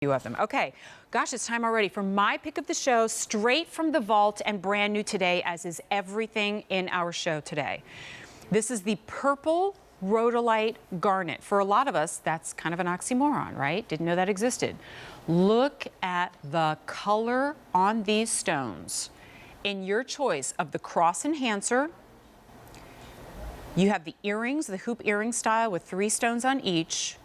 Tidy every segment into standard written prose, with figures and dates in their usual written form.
few of them. Okay, gosh, it's time already for my pick of the show, straight from the vault and brand new today, as is everything in our show today. This is the purple Rhodolite Garnet. For a lot of us, that's kind of an oxymoron, right? Didn't know that existed. Look at the color on these stones. In your choice of the cross enhancer, you have the earrings, the hoop earring style with 3 stones on each.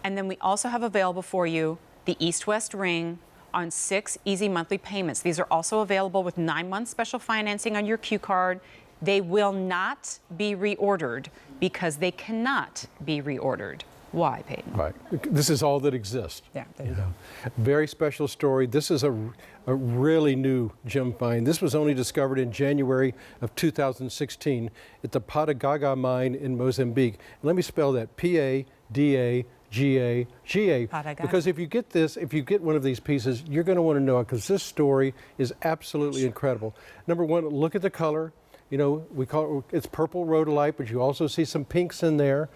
And then we also have available for you the East-West ring on 6 easy monthly payments. These are also available with 9-month special financing on your Q card. They will not be reordered because they cannot be reordered. Why, Peyton? Right. This is all that exists. Yeah, there you go. Very special story. This is a really new gem find. This was only discovered in January of 2016 at the Patagaga mine in Mozambique. Let me spell that, P-A-D-A-G-A-G-A. Because if you get this, if you get one of these pieces, you're going to want to know it because this story is absolutely incredible. Number one, look at the color. You know, we call it, it's purple rhodolite, but you also see some pinks in there.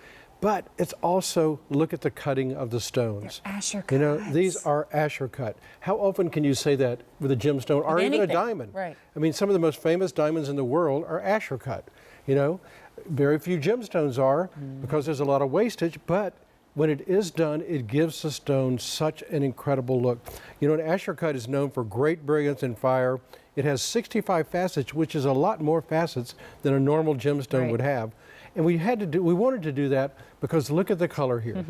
But it's also, look at the cutting of the stones. They're Asher cuts. You know, these are Asher cut. How often can you say that with a gemstone or even a diamond? Right. I mean, some of the most famous diamonds in the world are Asher cut. You know, very few gemstones are because there's a lot of wastage, but when it is done, it gives the stone such an incredible look. You know, an Asher cut is known for great brilliance and fire. It has 65 facets, which is a lot more facets than a normal gemstone would have. And we wanted to do that because look at the color here.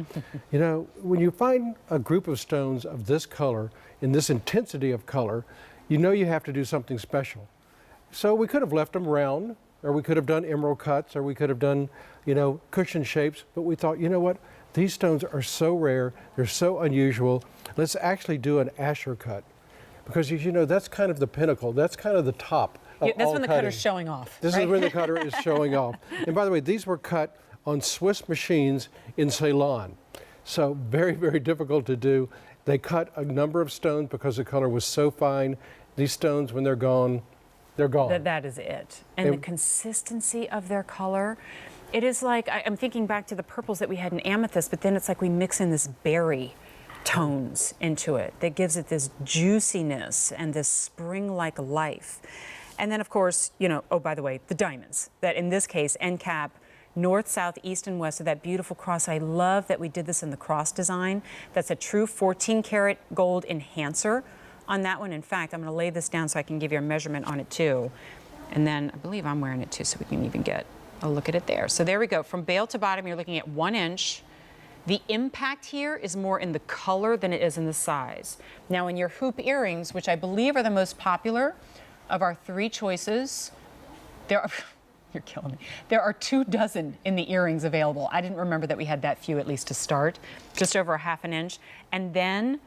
You know, when you find a group of stones of this color, in this intensity of color, you know you have to do something special. So we could have left them round, or we could have done emerald cuts, or we could have done, you know, cushion shapes, but we thought, you know what? These stones are so rare, they're so unusual. Let's actually do an Asher cut. Because you know, that's kind of the pinnacle, that's kind of the top. That's when the cutter's showing off. This is when the cutter is showing off. And by the way, these were cut on Swiss machines in Ceylon. So very, very difficult to do. They cut a number of stones because the color was so fine. These stones, when they're gone, they're gone. That is it. And the consistency of their color, it is like, I'm thinking back to the purples that we had in amethyst, but then it's like we mix in this berry tones into it that gives it this juiciness and this spring-like life. And then, of course, you know, oh, by the way, the diamonds, that in this case, end cap, north, south, east, and west of that beautiful cross. I love that we did this in the cross design. That's a true 14-karat gold enhancer on that one. In fact, I'm going to lay this down so I can give you a measurement on it, too. And then I believe I'm wearing it, too, so we can even get a look at it there. So there we go. From bail to bottom, you're looking at 1 inch. The impact here is more in the color than it is in the size. Now, in your hoop earrings, which I believe are the most popular of our 3 choices, there are, you're killing me. There are 24 in the earrings available. I didn't remember that we had that few, at least to start, just over a ½ inch. And then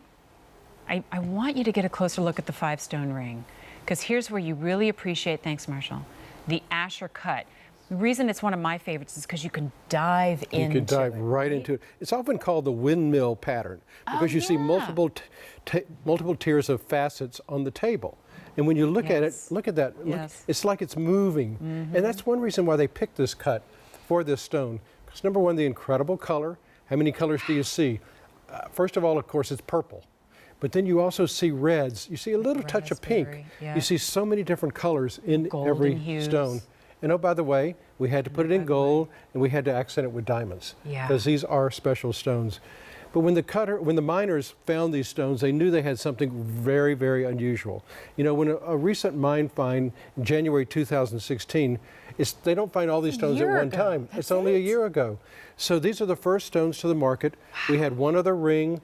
I want you to get a closer look at the 5-stone ring, because here's where you really appreciate, thanks Marshall, the Asher cut. The reason it's one of my favorites is because you can dive into it. You can dive right into it. It's often called the windmill pattern because you see multiple tiers of facets on the table. And when you look at it, look at that. Look, it's like it's moving. And that's one reason why they picked this cut for this stone. Because number one, the incredible color. How many colors do you see? First of all, of course, it's purple. But then you also see reds. You see a little touch of pink. You see so many different colors in every stone. And oh, by the way, we had to put it in gold, and we had to accent it with diamonds, because these are special stones. But when the miners found these stones, they knew they had something very, very unusual. You know, when a recent mine find in January 2016, they don't find all these stones at one time. It's only a year ago. So these are the first stones to the market. We had one other ring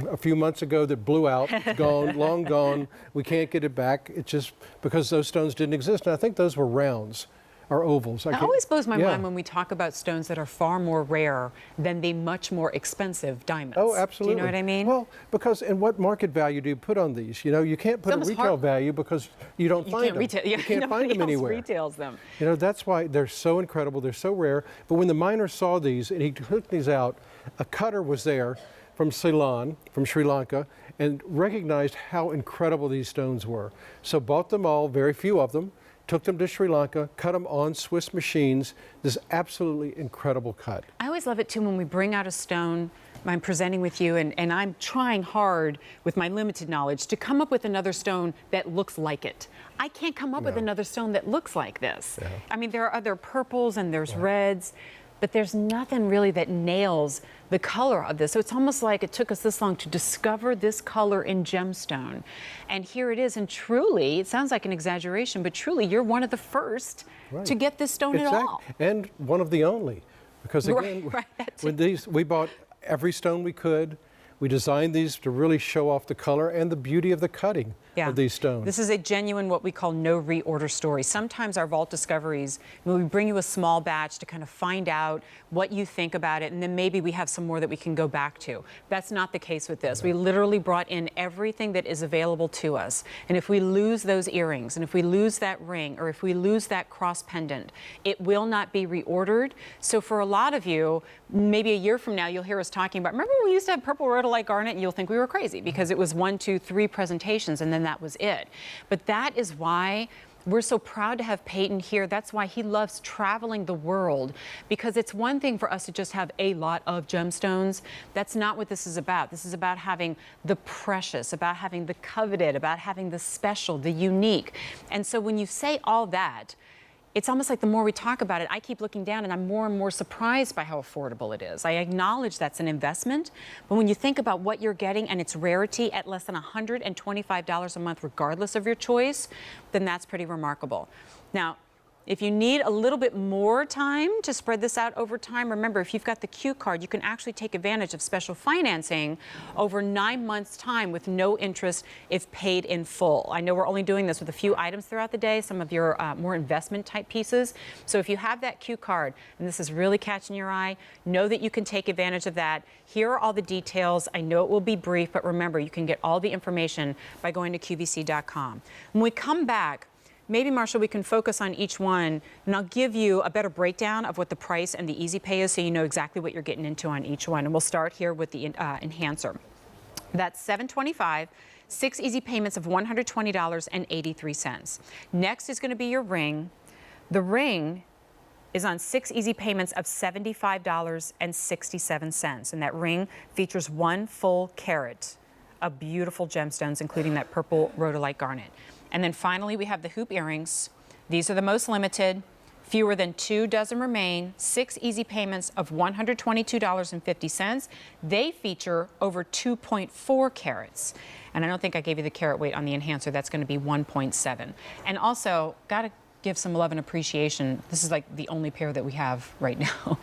a few months ago that blew out. It's gone, long gone. We can't get it back. It's just because those stones didn't exist. And I think those were rounds or ovals. It always blows my mind when we talk about stones that are far more rare than the much more expensive diamonds. Oh, absolutely. Do you know what I mean? Well, because, and what market value do you put on these? You know, you can't put a retail value because you don't find them. You can't find them anywhere. Retails them. You know, that's why they're so incredible. They're so rare. But when the miner saw these and he took these out, a cutter was there from Ceylon, from Sri Lanka, and recognized how incredible these stones were. So bought them all, very few of them, took them to Sri Lanka, cut them on Swiss machines, this absolutely incredible cut. I always love it too when we bring out a stone I'm presenting with you, and I'm trying hard with my limited knowledge to come up with another stone that looks like it. I can't come up with another stone that looks like this. Yeah. I mean, there are other purples and there's reds, but there's nothing really that nails the color of this. So it's almost like it took us this long to discover this color in gemstone. And here it is, and truly, it sounds like an exaggeration, but truly, you're one of the first to get this stone at all. And one of the only. Because again, we bought every stone we could. We designed these to really show off the color and the beauty of the cutting of these stones. This is a genuine, what we call no reorder story. Sometimes our vault discoveries, we bring you a small batch to kind of find out what you think about it, and then maybe we have some more that we can go back to. That's not the case with this. We literally brought in everything that is available to us. And if we lose those earrings, and if we lose that ring, or if we lose that cross pendant, it will not be reordered. So for a lot of you, maybe a year from now, you'll hear us talking about, remember when we used to have purple rhodolite garnet, and you'll think we were crazy because it was 1, 2, 3 presentations, and then that was it. But that is why we're so proud to have Peyton here. That's why he loves traveling the world, because it's one thing for us to just have a lot of gemstones. That's not what this is about. This is about having the precious, about having the coveted, about having the special, the unique. And so when you say all that, it's almost like the more we talk about it, I keep looking down and I'm more and more surprised by how affordable it is. I acknowledge that's an investment, but when you think about what you're getting and its rarity at less than $125 a month, regardless of your choice, then that's pretty remarkable. Now, if you need a little bit more time to spread this out over time, remember, if you've got the Q card, you can actually take advantage of special financing over 9 months' time with no interest if paid in full. I know we're only doing this with a few items throughout the day, some of your more investment type pieces. So if you have that Q card and this is really catching your eye, know that you can take advantage of that. Here are all the details. I know it will be brief, but remember, you can get all the information by going to QVC.com. When we come back, maybe, Marshall, we can focus on each one, and I'll give you a better breakdown of what the price and the easy pay is so you know exactly what you're getting into on each one. And we'll start here with the enhancer. That's $725, 6 easy payments of $120.83. Next is going to be your ring. The ring is on 6 easy payments of $75.67. And that ring features 1 full carat of beautiful gemstones, including that purple rhodolite garnet. And then finally, we have the hoop earrings. These are the most limited. Fewer than 2 dozen remain. 6 easy payments of $122.50. They feature over 2.4 carats. And I don't think I gave you the carat weight on the enhancer. That's going to be 1.7. And also, got to give some love and appreciation. This is like the only pair that we have right now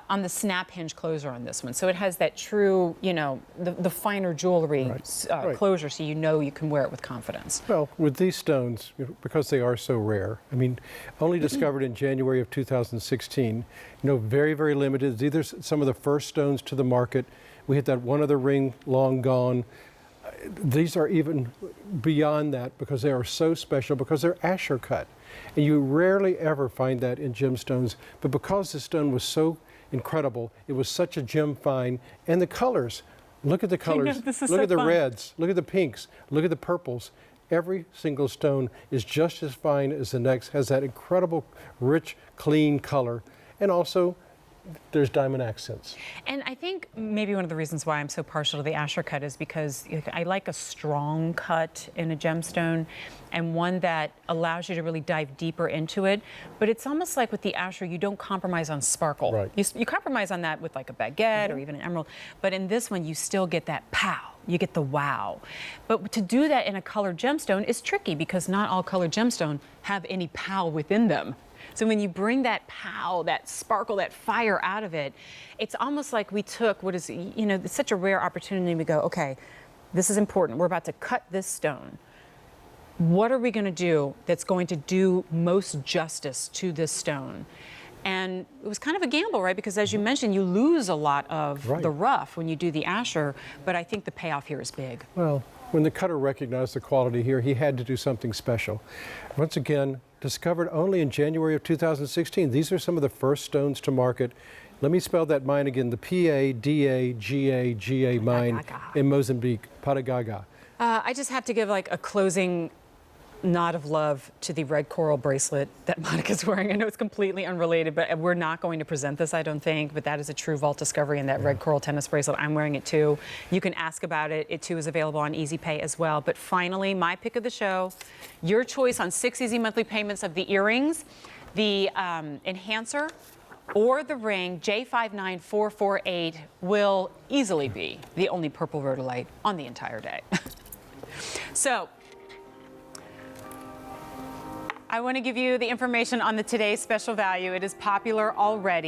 on the snap hinge closer on this one. So it has that true, you know, the finer jewelry closure, so you know you can wear it with confidence. Well, with these stones, because they are so rare, I mean, only discovered in January of 2016, very, very limited. These are some of the first stones to the market. We had that one other ring long gone. These are even beyond that because they are so special, because they're Asher cut. And you rarely ever find that in gemstones, but because the stone was so incredible, it was such a gem find. And the colors, look at the colors, look at the reds, look at the pinks, look at the purples. Every single stone is just as fine as the next, has that incredible, rich, clean color, and also there's diamond accents. And I think maybe one of the reasons why I'm so partial to the Asher cut is because I like a strong cut in a gemstone and one that allows you to really dive deeper into it. But it's almost like with the Asher, you don't compromise on sparkle. Right. You compromise on that with like a baguette or even an emerald. But in this one, you still get that pow. You get the wow. But to do that in a colored gemstone is tricky because not all colored gemstones have any pow within them. So when you bring that pow, that sparkle, that fire out of it, it's almost like we took what is, it's such a rare opportunity. We go, okay, this is important. We're about to cut this stone. What are we going to do that's going to do most justice to this stone? And it was kind of a gamble, right? Because as you mentioned, you lose a lot of the rough when you do the Asher, but I think the payoff here is big. Well, when the cutter recognized the quality here, he had to do something special. Once again, discovered only in January of 2016. These are some of the first stones to market. Let me spell that mine again, the P-A-D-A-G-A-G-A mine in Mozambique, Padagaga. I just have to give like a closing nod of love to the red coral bracelet that Monica's wearing. I know it's completely unrelated, but we're not going to present this, I don't think, but that is a true vault discovery, and that red coral tennis bracelet, I'm wearing it too. You can ask about it. It too is available on Easy Pay as well. But finally, my pick of the show, your choice on 6 easy monthly payments of the earrings, the enhancer, or the ring. J59448 will easily be the only purple rhodolite on the entire day. So, I want to give you the information on the today's special value. It is popular already.